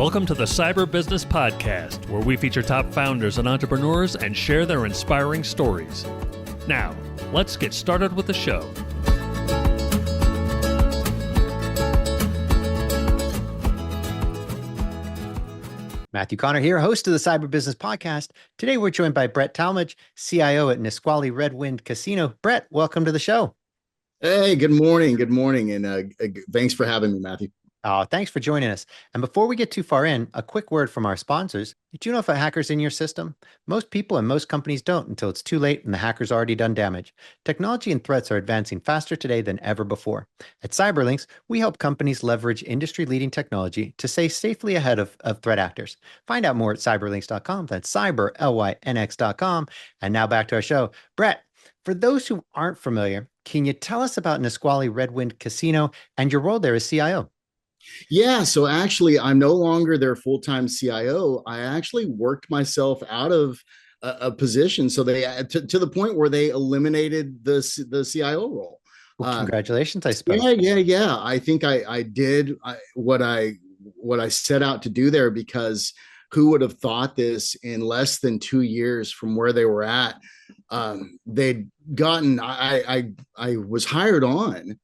Welcome to the Cyber Business Podcast, where we feature top founders and entrepreneurs and share their inspiring stories. Now, let's get started with the show. Matthew Connor here, host of the Cyber Business Podcast. Today, we're joined by Brett Talmadge, CIO at Nisqually Red Wind Casino. Brett, welcome to the show. Hey, good morning. Good morning. And thanks for having me, Matthew. Oh, thanks for joining us. And before we get too far in, a quick word from our sponsors. Did you know if a hacker's in your system? Most people and most companies don't until it's too late and the hacker's already done damage. Technology and threats are advancing faster today than ever before. At Cyberlinks, we help companies leverage industry-leading technology to stay safely ahead of threat actors. Find out more at cyberlinks.com. That's cyber, Lynx.com. And now back to our show. Brett, for those who aren't familiar, can you tell us about Nisqually Red Wind Casino and your role there as CIO? Yeah, so actually, I'm no longer their full-time CIO. I actually worked myself out of a position, so they to the point where they eliminated the CIO role. Well, congratulations, I suppose. Yeah. I think I did what I set out to do there, because who would have thought this in less than 2 years from where they were at? They'd gotten. I was hired on.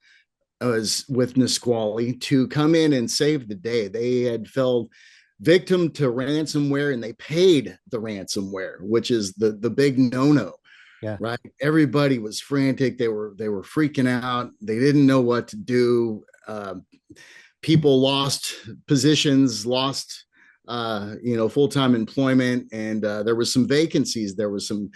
Was with Nisqually to come in and save the day. They had fell victim to ransomware, and they paid the ransomware, which is the big no-no. Yeah. Right. Everybody was frantic. They were freaking out. They didn't know what to do. People lost positions, lost full-time employment, and there was some vacancies. There was some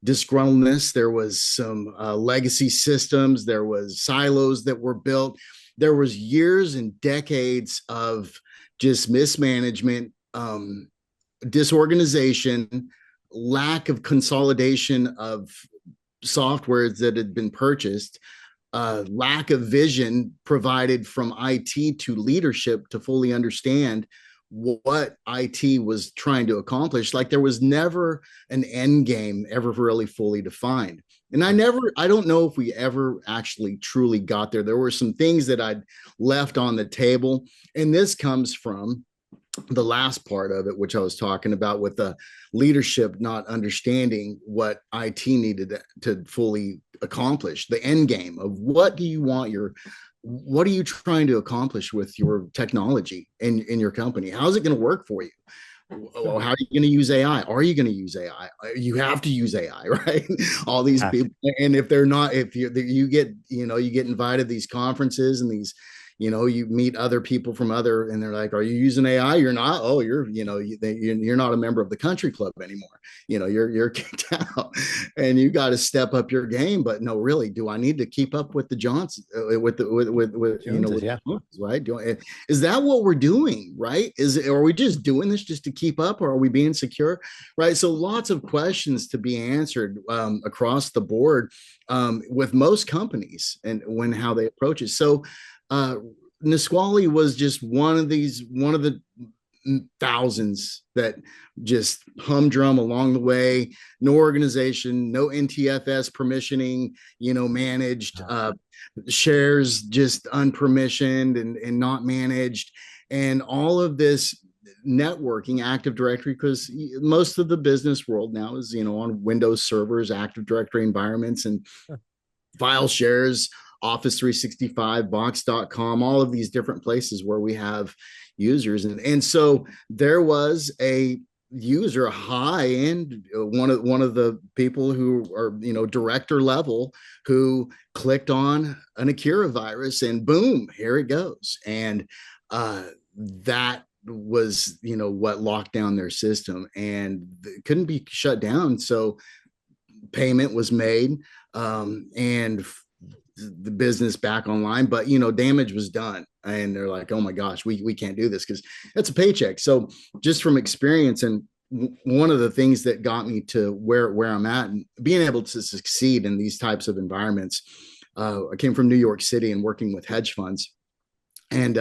disgruntledness. There was some legacy systems. There was silos that were built. There was years and decades of just mismanagement, disorganization, lack of consolidation of softwares that had been purchased, lack of vision provided from IT to leadership to fully understand what IT was trying to accomplish. Like, there was never an end game ever really fully defined. And I don't know if we ever actually truly got there. There were some things that I'd left on the table. And this comes from the last part of it, which I was talking about, with the leadership not understanding what IT needed to fully accomplish, the end game of what are you trying to accomplish with your technology in your company? How's it going to work for you? How are you going to use AI? Are you going to use AI? You have to use AI, right? All these people. And if they're not, if you get invited to these conferences and these, you meet other people from and they're like, are you using AI? You're not. Oh, you're not a member of the country club anymore. You're kicked out, and you got to step up your game. But no, really, do I need to keep up with the Johnsons, with Joneses, yeah. Johnsons, right? Is that what we're doing, right? Are we just doing this just to keep up, or are we being secure, right? So lots of questions to be answered across the board with most companies and how they approach it. So Nisqually was just one of the thousands that just humdrum along the way. No organization, no NTFS permissioning, managed, shares just unpermissioned and not managed, and all of this networking, Active Directory, because most of the business world now is on Windows servers, Active Directory environments, and file shares, Office 365, Box.com, all of these different places where we have users. And so there was a user, a high-end, one of the people who are, director level, who clicked on an Akira virus, and boom, here it goes. And that was, what locked down their system, and it couldn't be shut down. So payment was made, and the business back online, but damage was done, and they're like, oh my gosh, we can't do this because it's a paycheck. So just from experience, and one of the things that got me to where I'm at and being able to succeed in these types of environments, I came from New York City and working with hedge funds, and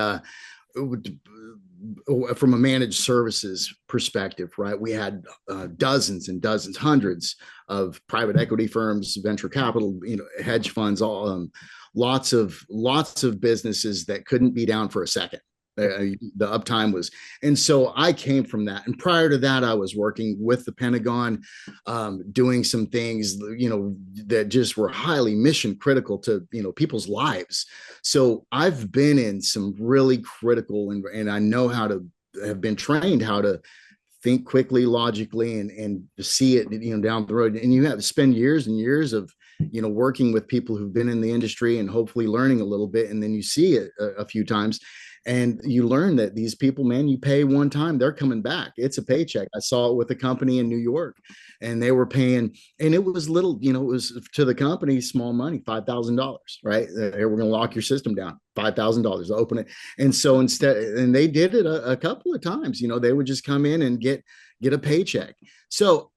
from a managed services perspective, right? We had dozens and dozens, hundreds of private equity firms, venture capital, hedge funds, all lots of businesses that couldn't be down for a second, The uptime was, and so I came from that. And prior to that, I was working with the Pentagon, doing some things, that just were highly mission critical to, people's lives. So I've been in some really critical, and I know how to, have been trained how to think quickly, logically, and see it, down the road. And you have to spend years and years of, working with people who've been in the industry and hopefully learning a little bit. And then you see it a few times and you learn that these people, man, you pay one time, they're coming back. It's a paycheck. I saw it with a company in New York, and they were paying, and it was little, it was to the company, small money, $5,000, right? Here, we're going to lock your system down, $5,000, open it. And so instead, and they did it a couple of times, they would just come in and get a paycheck. So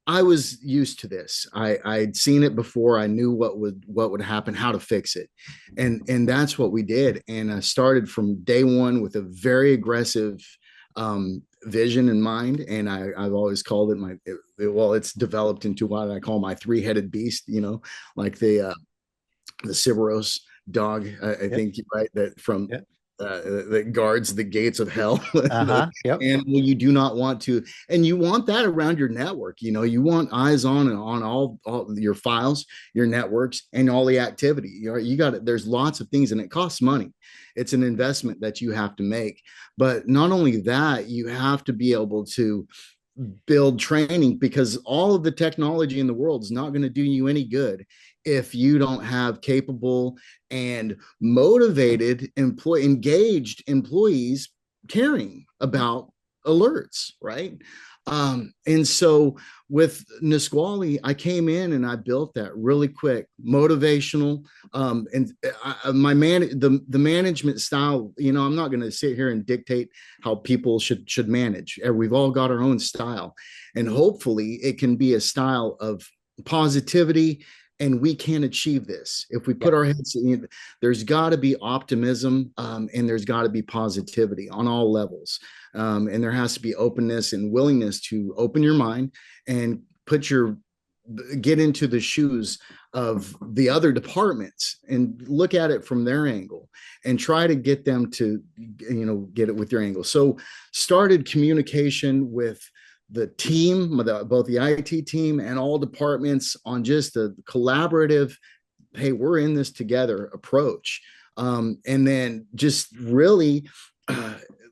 I was used to this. I'd seen it before. I knew what would happen, how to fix it, and that's what we did. And I started from day one with a very aggressive vision in mind. And I've always called it it's developed into what I call my three-headed beast. Like the Cerberus dog. I think you're right, that from. Yep. That guards the gates of hell. Yep. And you do not want to, and you want that around your network. You want eyes on all your files, your networks, and all the activity. You got it. There's lots of things, and it costs money. It's an investment that you have to make. But not only that, you have to be able to build training, because all of the technology in the world is not going to do you any good if you don't have capable and motivated engaged employees caring about alerts, right? And so with Nisqually, I came in and I built that really quick, motivational, and the management style. I'm not going to sit here and dictate how people should manage. We've all got our own style, and hopefully it can be a style of positivity. And we can achieve this if we put our heads in. There's got to be optimism, and there's got to be positivity on all levels. And there has to be openness and willingness to open your mind and get into the shoes of the other departments and look at it from their angle and try to get them to, get it with your angle. So started communication with the team, both the IT team and all departments, on just a collaborative, hey, we're in this together approach. And then just really,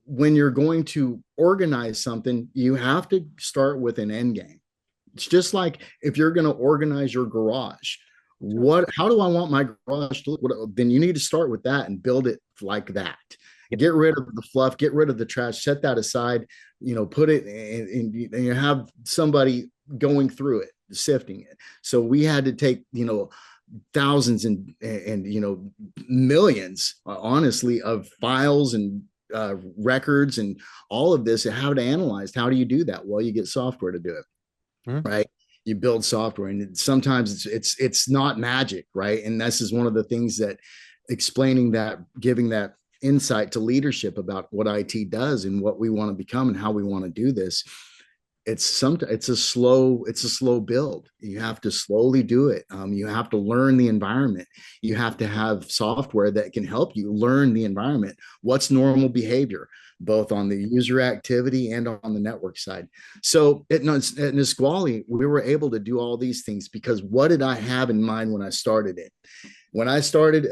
when you're going to organize something, you have to start with an end game. It's just like if you're going to organize your garage, how do I want my garage to look? Then you need to start with that and build it like that. Get rid of the fluff, get rid of the trash, set that aside, put it in, and you have somebody going through it, sifting it. So we had to take, thousands and millions, honestly, of files and records and all of this, and how to analyze. How do you do that? Well, you get software to do it, right? You build software, and sometimes it's not magic, right? And this is one of the things that explaining that, giving that insight to leadership about what IT does and what we want to become and how we want to do this. It's a slow build. You have to slowly do it. You have to learn the environment. You have to have software that can help you learn the environment. What's normal behavior, both on the user activity and on the network side. So at Nisqually, we were able to do all these things because what did I have in mind when I started it? When I started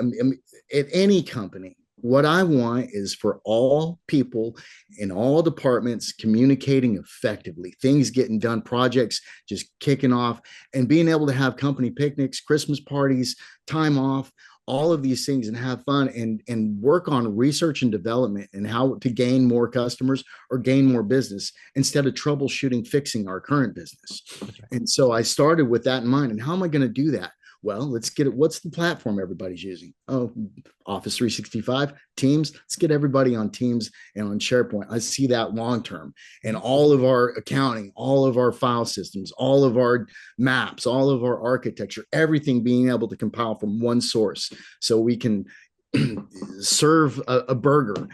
at any company, what I want is for all people in all departments communicating effectively, things getting done, projects just kicking off, and being able to have company picnics, Christmas parties, time off, all of these things, and have fun and work on research and development and how to gain more customers or gain more business instead of troubleshooting, fixing our current business. Right. And so I started with that in mind. And how am I going to do that? Well, let's get it. What's the platform everybody's using? Oh, Office 365, Teams. Let's get everybody on Teams and on SharePoint. I see that long term. And all of our accounting, all of our file systems, all of our maps, all of our architecture, everything being able to compile from one source so we can serve a burger,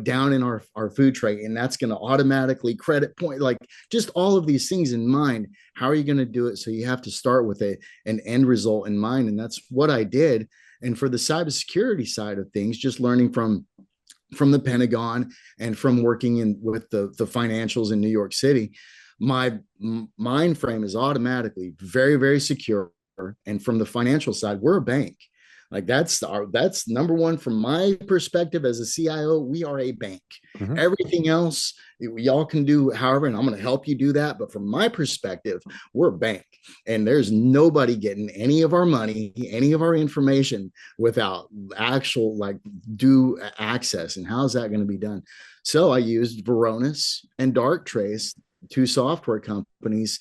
down in our food tray, and that's going to automatically credit point, like just all of these things in mind. How are you going to do it? So you have to start with an end result in mind. And that's what I did. And for the cybersecurity side of things, just learning from from the Pentagon and from working in with the financials in New York City, my mind frame is automatically very, very secure. And from the financial side, we're a bank. Like that's number one from my perspective as a CIO. We are a bank. Mm-hmm. Everything else y'all can do however, and I'm going to help you do that. But from my perspective, we're a bank, and there's nobody getting any of our money, any of our information without actual like due access. And how's that going to be done? So I used Varonis and Darktrace, two software companies.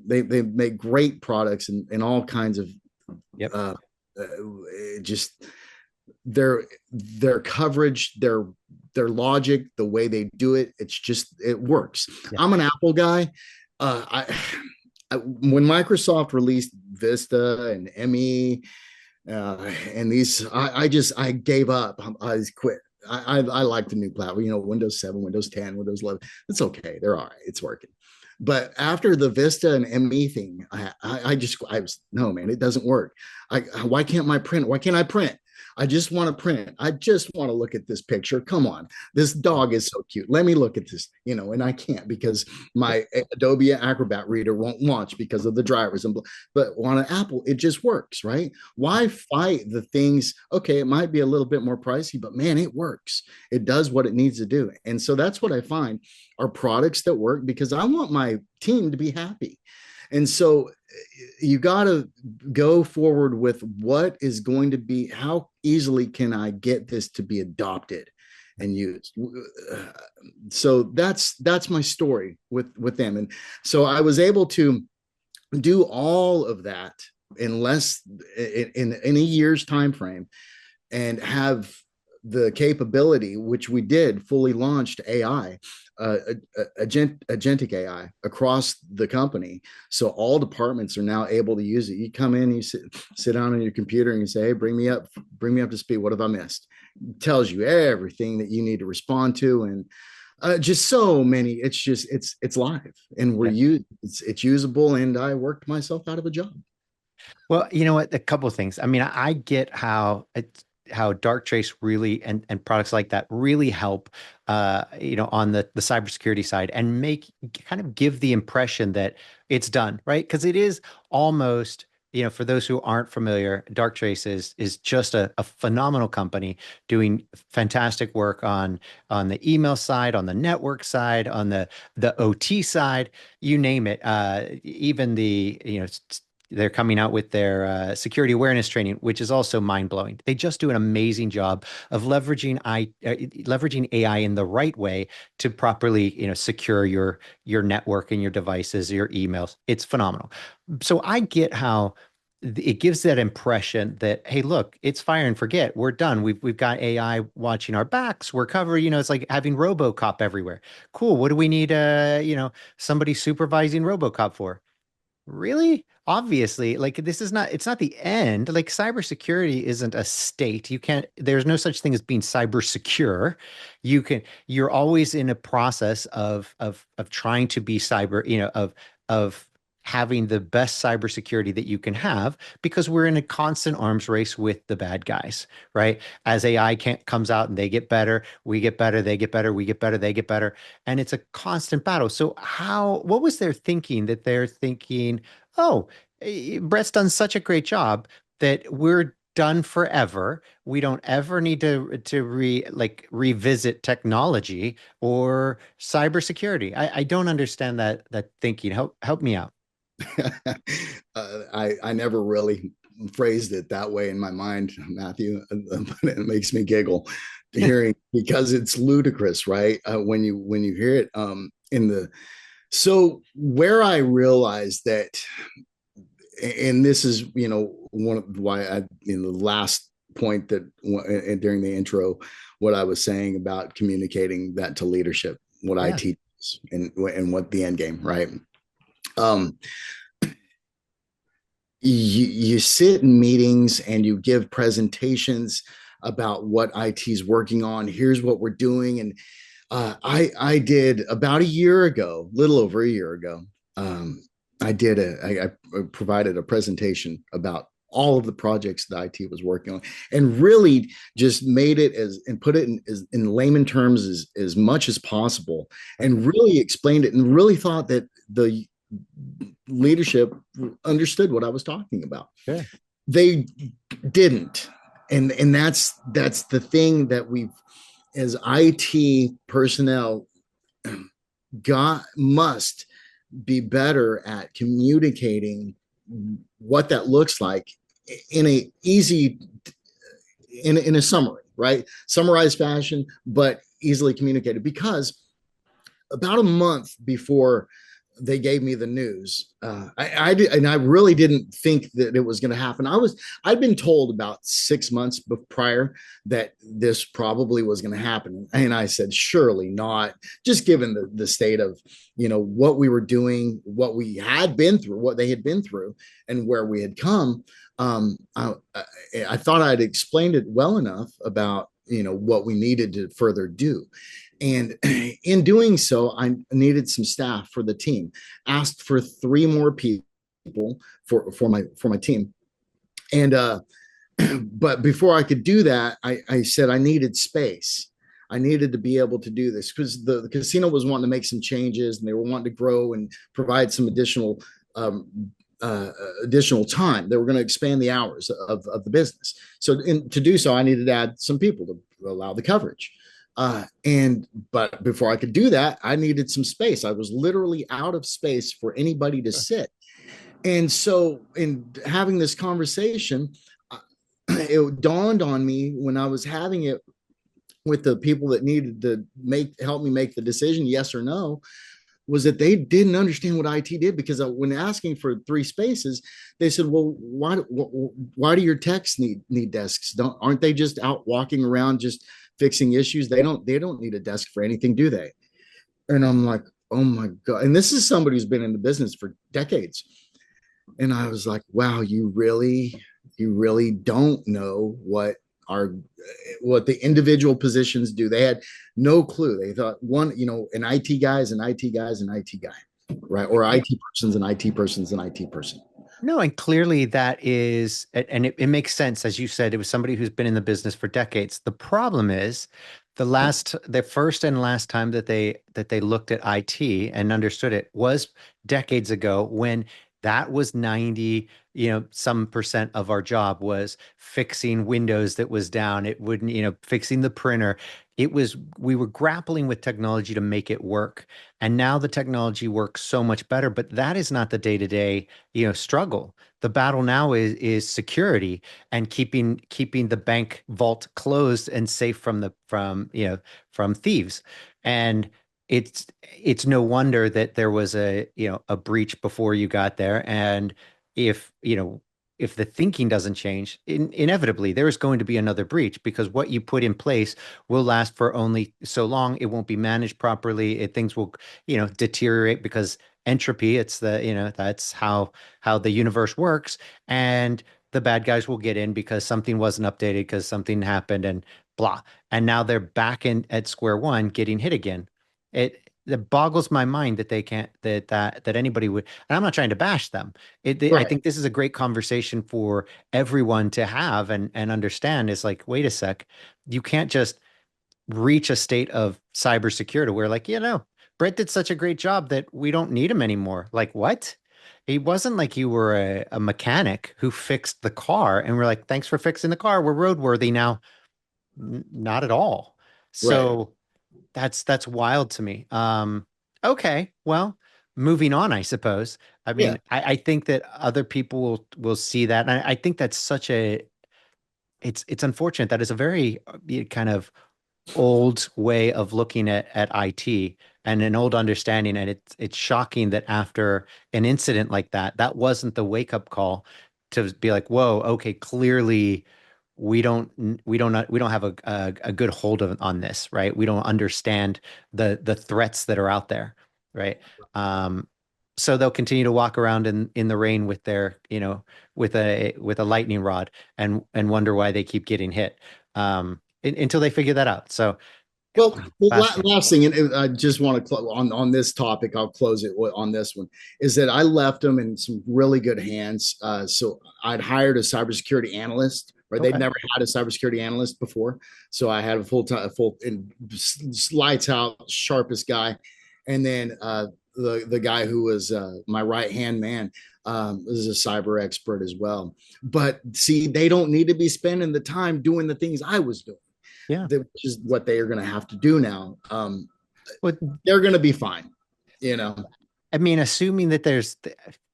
They make great products in all kinds of just their coverage, their logic, the way they do it, it works. Yeah. I'm an Apple guy. When Microsoft released Vista and ME and these, I gave up. I quit. I like the new platform, Windows 7, Windows 10, Windows 11. It's okay. They're all right. It's working. But after the Vista and ME thing, I was, no, man, it doesn't work. Why can't I print? I just want to print. I just want to look at this picture. Come on. This dog is so cute. Let me look at this, and I can't because my Adobe Acrobat reader won't launch because of the drivers. But on an Apple, it just works, right? Why fight the things? Okay, it might be a little bit more pricey, but man, it works. It does what it needs to do. And so that's what I find are products that work because I want my team to be happy. And so you got to go forward with what is going to be, how easily can I get this to be adopted and used? So that's my story with them. And so I was able to do all of that in a year's time frame and have the capability, which we did, fully launched AI, agentic AI across the company. So all departments are now able to use it. You come in, you sit down on your computer and you say, hey, bring me up to speed. What have I missed? It tells you everything that you need to respond to. And just so many, it's live and it's usable. And I worked myself out of a job. Well, you know what? A couple of things. I mean, I get how Darktrace really and products like that really help, on the cybersecurity side and kind of give the impression that it's done, right? Because it is almost, for those who aren't familiar, Darktrace is just a phenomenal company doing fantastic work on the email side, on the network side, on the OT side, you name it. Even they're coming out with their security awareness training, which is also mind-blowing. They just do an amazing job of leveraging AI in the right way to properly, secure your network and your devices, your emails. It's phenomenal. So I get how it gives that impression that, hey, look, it's fire and forget. We're done. We've got AI watching our backs. We're covered. It's like having RoboCop everywhere. Cool. What do we need? Somebody supervising RoboCop for? Really? Obviously, like it's not the end. Like cybersecurity isn't a state. There's no such thing as being cyber secure. You're always in a process of trying to be cyber, of having the best cybersecurity that you can have because we're in a constant arms race with the bad guys, right? As AI comes out and they get better, we get better, they get better, we get better, they get better. And it's a constant battle. So what was their thinking that they're thinking, oh, Brett's done such a great job that we're done forever. We don't ever need to revisit technology or cybersecurity. I don't understand that thinking. Help me out. I never really phrased it that way in my mind, Matthew, but it makes me giggle hearing because it's ludicrous, right? When you hear it so where I realized that, and this is one of why in the last point that during the intro, what I was saying about communicating that to leadership, what I teach and what the end game, right? You sit in meetings and you give presentations about what IT is working on. Here's what we're doing. And I did about a year ago, little over a year ago. I provided a presentation about all of the projects that IT was working on, and really just made it as and put it in layman terms as much as possible, and really explained it, and really thought that the leadership understood what I was talking about. Sure. They didn't, and that's the thing that we've, as IT personnel, got must be better at communicating what that looks like in a easy in a summary, right? Summarized fashion, but easily communicated. Because about a month before they gave me the news, and I really didn't think that it was going to happen. I'd been told about 6 months prior that this probably was going to happen, and I said, surely not. Just given the state of, what we were doing, what we had been through, what they had been through, and where we had come. I thought I'd explained it well enough about what we needed to further do. And in doing so, I needed some staff for the team. Asked for 3 more people for my team. And but before I could do that, I said I needed space. I needed to be able to do this because the casino was wanting to make some changes, and they were wanting to grow and provide some additional time. They were going to expand the hours of the business. So to do so, I needed to add some people to allow the coverage. But before I could do that, I needed some space. I was literally out of space for anybody to sit. And so in having this conversation, it dawned on me when I was having it with the people that needed to help me make the decision, yes or no, was that they didn't understand what IT did. Because when asking for 3 spaces, they said, well, why do your techs need desks? Aren't they just out walking around just fixing issues? They don't need a desk for anything, do they? And I'm like, oh my God. And this is somebody who's been in the business for decades. And I was like, wow, you really don't know what the individual positions do. They had no clue. They thought an IT guy is an IT guy is an IT guy, right? Or IT person's an IT person's an IT person. No, and clearly that is, and it makes sense. As you said, it was somebody who's been in the business for decades. The problem is the first and last time that they looked at IT and understood it was decades ago, when that was 90, some percent of our job was fixing Windows that was down. It wouldn't, fixing the printer. We were grappling with technology to make it work. And now the technology works so much better, but that is not the day-to-day, struggle. The battle now is security and keeping the bank vault closed and safe from thieves. And it's no wonder that there was a breach before you got there. And if if the thinking doesn't change, inevitably there is going to be another breach, because what you put in place will last for only so long. It won't be managed properly. Things will, deteriorate because entropy, it's that's how the universe works. And the bad guys will get in because something wasn't updated, because something happened, and blah. And now they're back in at square one, getting hit again. It boggles my mind that they can't that anybody would. And I'm not trying to bash them. I Right. think this is a great conversation for everyone to have and understand. Is like, wait a sec, you can't just reach a state of cybersecurity where, like, Brett did such a great job that we don't need him anymore. Like, what? It wasn't like you were a mechanic who fixed the car and we're like, thanks for fixing the car, we're roadworthy now. Not at all. Right. So that's wild to me. Okay, well, moving on, I suppose. I Yeah. mean, I think that other people will see that. And I think that's such a it's unfortunate. That is a very kind of old way of looking at IT and an old understanding. And it's shocking that after an incident like that, that wasn't the wake up call to be like, whoa, okay, clearly we don't have a good hold on this, right? We don't understand the threats that are out there, right? So they'll continue to walk around in the rain with their, with a lightning rod and wonder why they keep getting hit, until they figure that out. So Well, Fascinating. last thing, and I just want to on this topic. I'll close it on this one. Is that I left them in some really good hands. So I'd hired a cybersecurity analyst. Right, they'd Okay. never had a cybersecurity analyst before, so I had a full and lights out, sharpest guy, and then the guy who was my right hand man is a cyber expert as well. But see, they don't need to be spending the time doing the things I was doing, Yeah. which is what they are going to have to do now. Well, They're going to be fine, you know. I mean, assuming that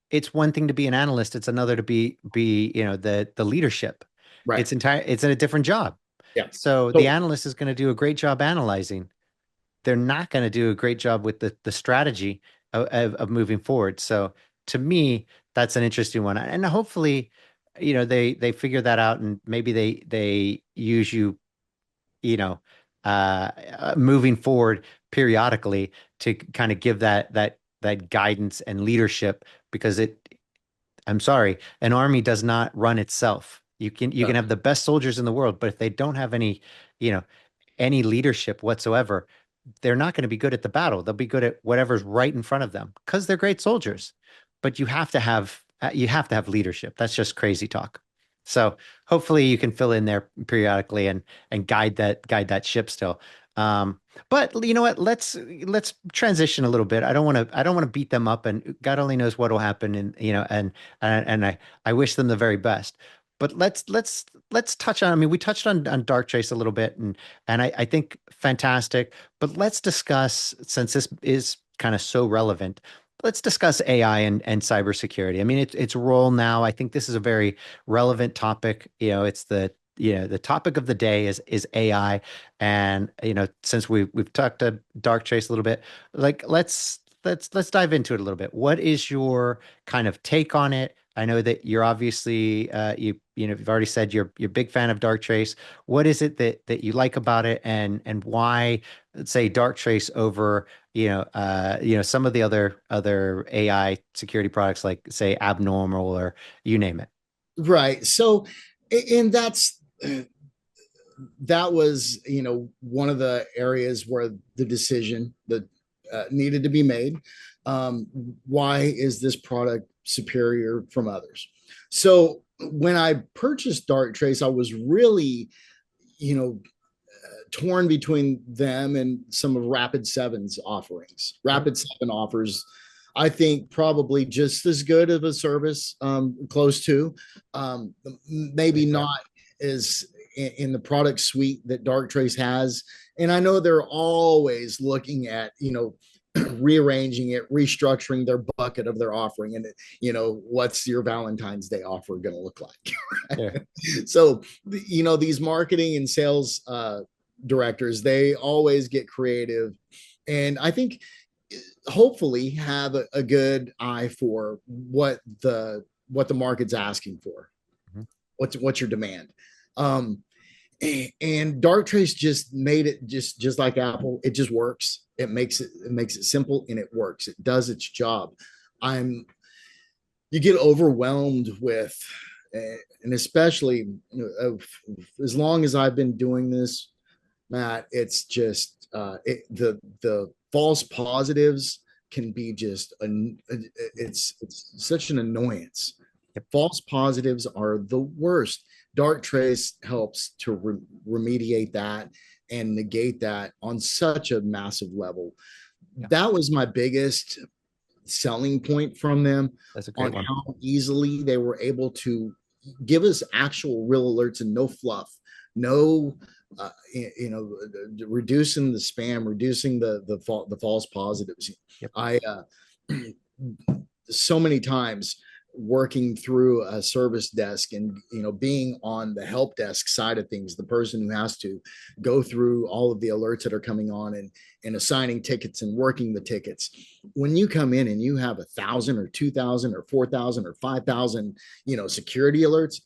it's one thing to be an analyst, it's another to be, the leadership. Right. It's a different job. Yeah. So the So analyst is going to do a great job analyzing. They're not going to do a great job with the strategy of moving forward. So to me, that's an interesting one. And hopefully, they figure that out and maybe they use you, you know, moving forward periodically to kind of give that guidance and leadership because I'm sorry, an army does not run itself. You can have the best soldiers in the world, but if they don't have you know, any leadership whatsoever, they're not going to be good at the battle. They'll be good at whatever's right in front of them because they're great soldiers. But you have to have leadership. That's just crazy talk. So hopefully you can fill in there periodically and guide that ship still. But you know what? Let's transition a little bit. I don't want to beat them up, and God only knows what will happen. And I wish them the very best. But let's touch on. I mean, we touched on Dark Trace a little bit, and I think fantastic. But let's discuss, since this is kind of so relevant, let's discuss AI and cybersecurity. I mean, its role now. I think this is a very relevant topic. It's the topic of the day is AI, and since we've talked to Dark Trace a little bit, like let's dive into it a little bit. What is your kind of take on it? I know that you're obviously you've already said you're a big fan of Dark Trace. What is it that you like about it, and why, let's say, Dark Trace over some of the other AI security products like, say, Abnormal or you name it. right. So and that was, one of the areas where the decision that needed to be made. Why is this product superior from others? So when I purchased Dark Trace, I was really, you know, torn between them and some of Rapid Seven's offerings. Rapid Seven offers, I think, probably just as good of a service, close to, maybe not as in the product suite that Dark Trace has. And I know they're always looking at, rearranging it, restructuring their bucket of their offering, and what's your Valentine's Day offer going to look like? Yeah. So these marketing and sales directors, they always get creative, and I think hopefully have a good eye for what the market's asking for. Mhm. What's your demand? um and Dark Trace just made it just like Apple. It just works. It makes it simple, and it works. It does its job. I'm You get overwhelmed with, and especially, as long as I've been doing this, Matt, it's just the false positives can be just it's such an annoyance. Yep. False positives are the worst. Dark Trace helps to remediate that and negate that on such a massive level. Yeah. That was my biggest selling point from them, That's a on great one. how easily they were able to give us actual real alerts and no fluff, no reducing the spam, reducing the false positives. Yep. I so many times working through a service desk, and being on the help desk side of things, the person who has to go through all of the alerts that are coming on, and assigning tickets and working the tickets. When you come in and you have 1,000 or 2,000 or 4,000 or 5,000 security alerts,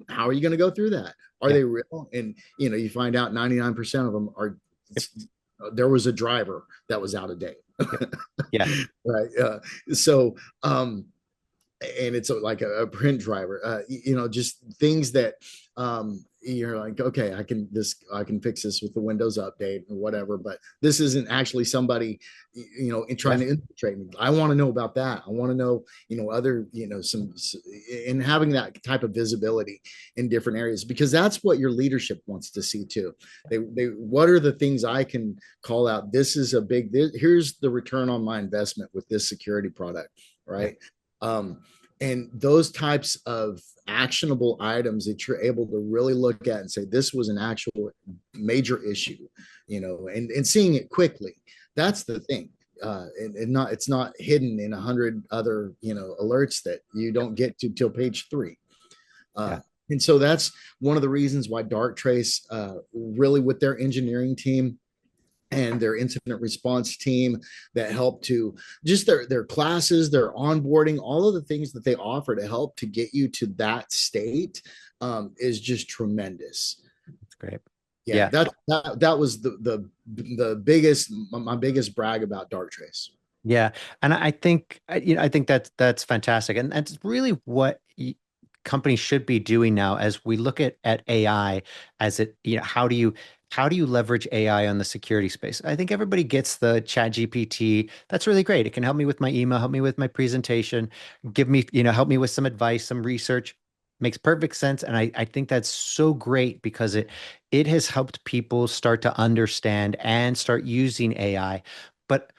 how are you going to go through that? Are Yep. they real? And you find out 99% of them are, there was a driver that was out of date. Yeah. Right. So and it's like a print driver, just things that you're like, okay, I can fix this with the Windows update or whatever, but this isn't actually somebody, in trying Yeah. to infiltrate me. I want to know about that. I want to know, other, in having that type of visibility in different areas, because that's what your leadership wants to see too. What are the things I can call out? This is here's the return on my investment with this security product, Yeah. right? And those types of actionable items that you're able to really look at and say, this was an actual major issue, and seeing it quickly. That's the thing. It's not hidden in 100 other, alerts that you don't get to till page 3. Uh, Yeah. and so that's one of the reasons why Darktrace, really with their engineering team and their incident response team that help to just their classes, their onboarding, all of the things that they offer to help to get you to that state, is just tremendous. That's great. Yeah, Yeah. that was the biggest, my biggest brag about Darktrace. Yeah, and I think I think that's fantastic, and that's really what companies should be doing now as we look at AI as it, how do you leverage AI on the security space? I think everybody gets the Chat GPT. That's really great. It can help me with my email, help me with my presentation, give me, help me with some advice, some research. Makes perfect sense, and I think that's so great because it has helped people start to understand and start using AI. But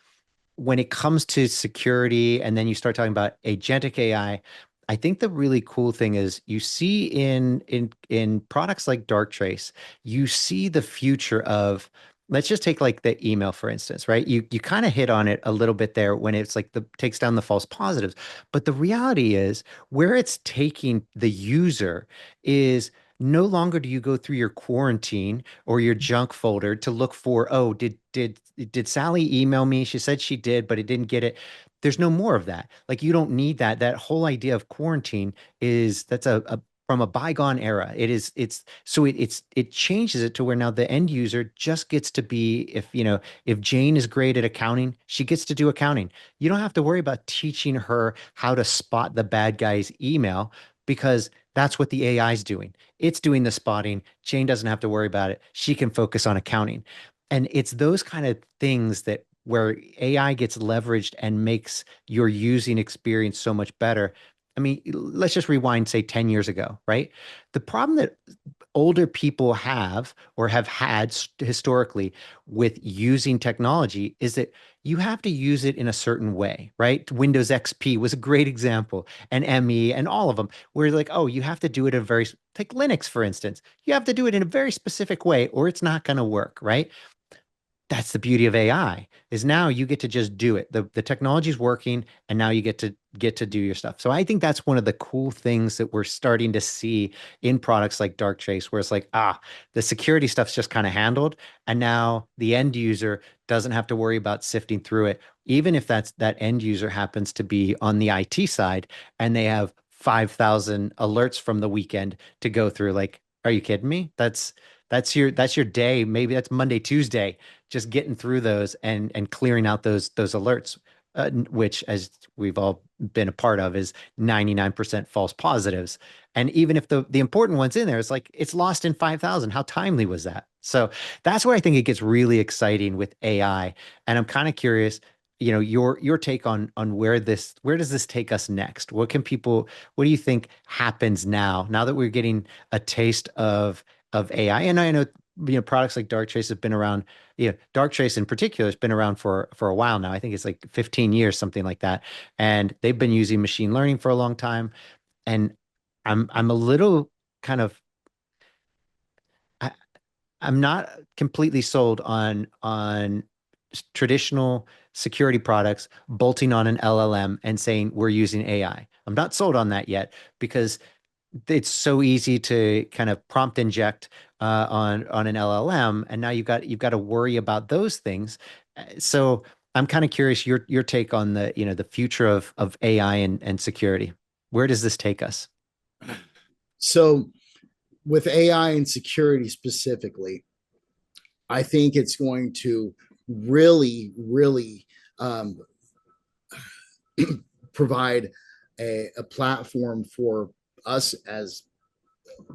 when it comes to security, and then you start talking about agentic AI, I think the really cool thing is you see in products like Darktrace, you see the future of, let's just take like the email, for instance, right? You kind of hit on it a little bit there when it's like the takes down the false positives. But the reality is where it's taking the user is no longer do you go through your quarantine or your junk folder to look for, oh, did Sally email me? She said she did, but it didn't get it. There's no more of that. Like you don't need that. That whole idea of quarantine that's a from a bygone era. It changes it to where now the end user just gets to be, if Jane is great at accounting, she gets to do accounting. You don't have to worry about teaching her how to spot the bad guy's email because that's what the AI is doing. It's doing the spotting. Jane doesn't have to worry about it. She can focus on accounting. And it's those kind of things that where AI gets leveraged and makes your using experience so much better. I mean, let's just rewind, say 10 years ago, right? The problem that older people have or have had historically with using technology is that you have to use it in a certain way, right? Windows XP was a great example, and ME and all of them, where like, oh, you have to do it take Linux, for instance. You have to do it in a very specific way or it's not going to work, right? That's the beauty of AI is now you get to just do it. The technology is working and now you get to do your stuff. So I think that's one of the cool things that we're starting to see in products like Darktrace, where it's like, the security stuff's just kind of handled. And now the end user doesn't have to worry about sifting through it, even if that end user happens to be on the IT side and they have 5,000 alerts from the weekend to go through. Like, are you kidding me? That's your day. Maybe that's Monday, Tuesday, just getting through those and clearing out those alerts, which, as we've all been a part of, is 99% false positives. And even if the important ones in there, it's like it's lost in 5,000. How timely was that? So that's where I think it gets really exciting with AI. And I'm kind of curious, your take on where does this take us next? What do you think happens now that we're getting a taste of AI? And I know, products like Darktrace have been around. Darktrace in particular has been around for a while now. I think it's like 15 years, something like that. And they've been using machine learning for a long time. And I'm a little kind of I, I'm not completely sold on traditional security products bolting on an LLM and saying we're using AI. I'm not sold on that yet because it's so easy to kind of prompt inject on an LLM, and now you've got to worry about those things. So I'm kind of curious your take on the future of AI and security. Where does this take us? So with AI and security specifically, I think it's going to really, really, um, provide a platform for us as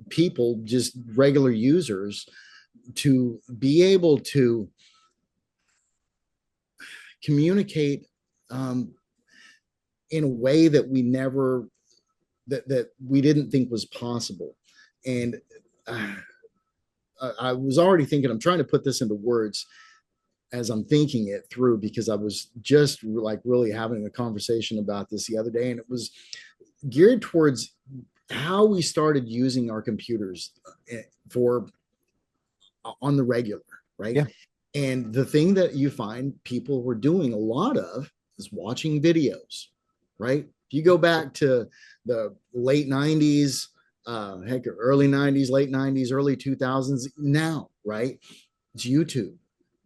people, just regular users, to be able to communicate um, in a way that we never that we didn't think was possible. And uh, I was already thinking, I'm trying to put this into words as I'm thinking it through, because I was just like really having a conversation about this the other day, and it was geared towards how we started using our computers for on the regular, right? Yeah. And the thing that you find people were doing a lot of is watching videos, right? If you go back to the late 90s, heck, early 90s, late 90s, early 2000s, now, right? It's YouTube,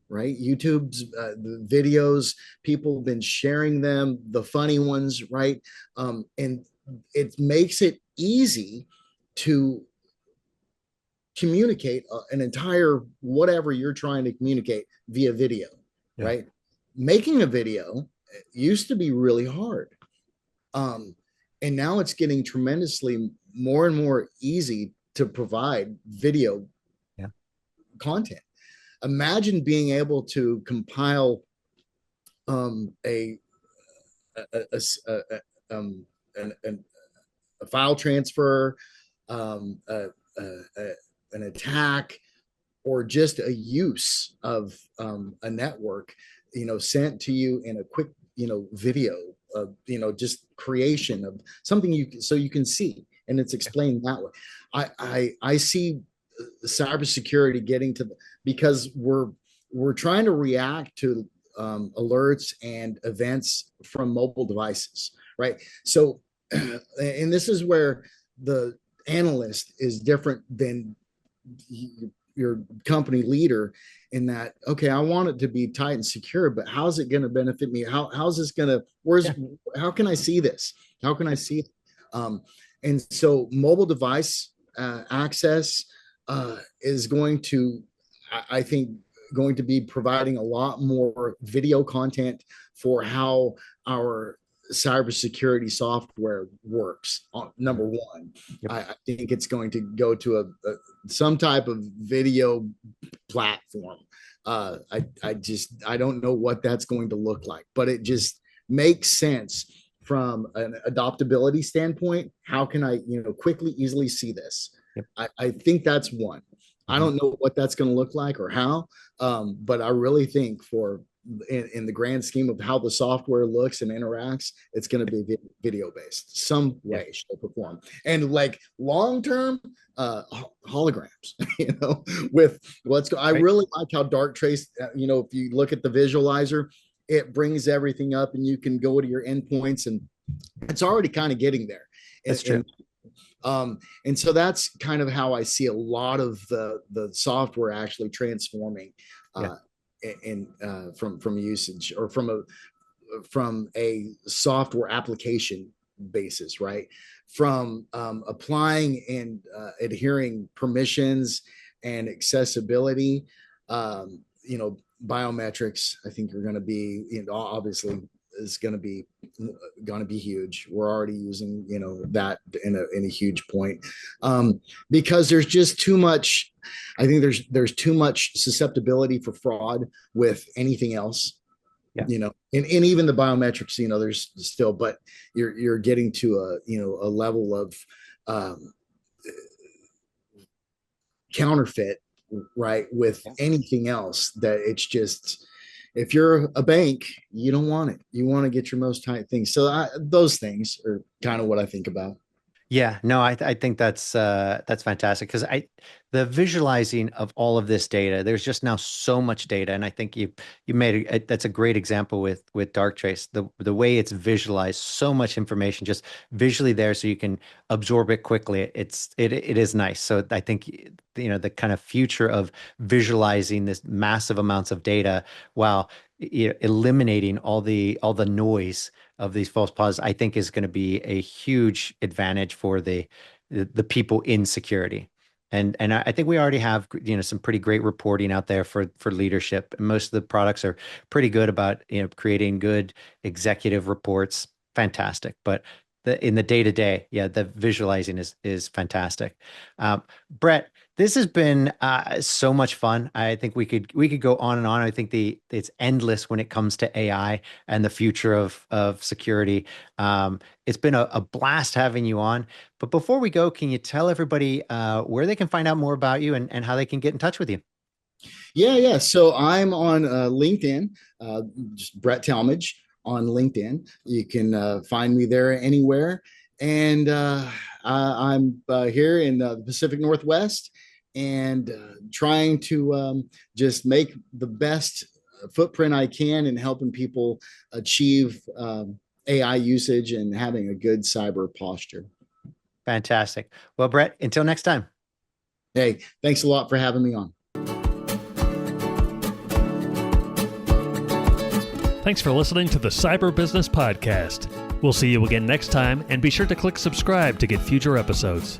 right? YouTube's the videos, people have been sharing them, the funny ones, right? And it makes it easy to communicate an entire whatever you're trying to communicate via video, Yeah. right? Making a video used to be really hard. Um, and now it's getting tremendously more and more easy to provide video Yeah. content. Imagine being able to compile a, a, a, a, a file transfer, a, an attack, or just a use of a network, sent to you in a quick, video of, just creation of something so you can see, and it's explained that way. I see cybersecurity getting to because we're trying to react to alerts and events from mobile devices, right? So, and this is where the analyst is different than your company leader, in that, okay, I want it to be tight and secure, but how's it going to benefit me? How's this going to, Yeah. how can I see this? How can I see it? And so mobile device access is going to, I think, going to be providing a lot more video content for how our cybersecurity software works. Number one, Yep. I think it's going to go to some type of video platform. I don't know what that's going to look like, but it just makes sense from an adoptability standpoint. How can I, quickly, easily see this? Yep. I think that's one. I don't know what that's going to look like or how, but I really think in the grand scheme of how the software looks and interacts, it's going to be video based, some way, shape, or form, and like long term holograms. With I really like how Darktrace. If you look at the visualizer, it brings everything up, and you can go to your endpoints, and it's already kind of getting there. That's true. And so that's kind of how I see a lot of the software actually transforming from usage, or from a software application basis, right? From applying and adhering permissions and accessibility, biometrics, I think are going to be, obviously is going to be huge. We're already using, that in a huge point, because there's just too much. I think there's too much susceptibility for fraud with anything else. Yeah. And even the biometrics, there's still, but you're getting to a level of counterfeit, right? With anything else, that it's just, if you're a bank, you don't want it. You want to get your most tight things. So those things are kind of what I think about. Yeah, no, I think that's fantastic, because the visualizing of all of this data, there's just now so much data, and I think you made that's a great example with Darktrace, the way it's visualized, so much information just visually there, so you can absorb it quickly. It is nice. So I think the kind of future of visualizing this massive amounts of data while eliminating all the noise of these false positives, I think is going to be a huge advantage for the people in security. And I think we already have some pretty great reporting out there for leadership. Most of the products are pretty good about creating good executive reports. Fantastic. But in the day to day. Yeah, the visualizing is fantastic. Brett, this has been so much fun. I think we could go on and on. I think it's endless when it comes to AI and the future of security. It's been a blast having you on. But before we go, can you tell everybody where they can find out more about you and how they can get in touch with you? Yeah. So I'm on LinkedIn, just Brett Talmadge on LinkedIn. You can find me there anywhere. And I'm here in the Pacific Northwest and trying to just make the best footprint I can in helping people achieve AI usage and having a good cyber posture. Fantastic. Well, Brett, until next time. Hey, thanks a lot for having me on. Thanks for listening to the Cyber Business Podcast. We'll see you again next time, and be sure to click subscribe to get future episodes.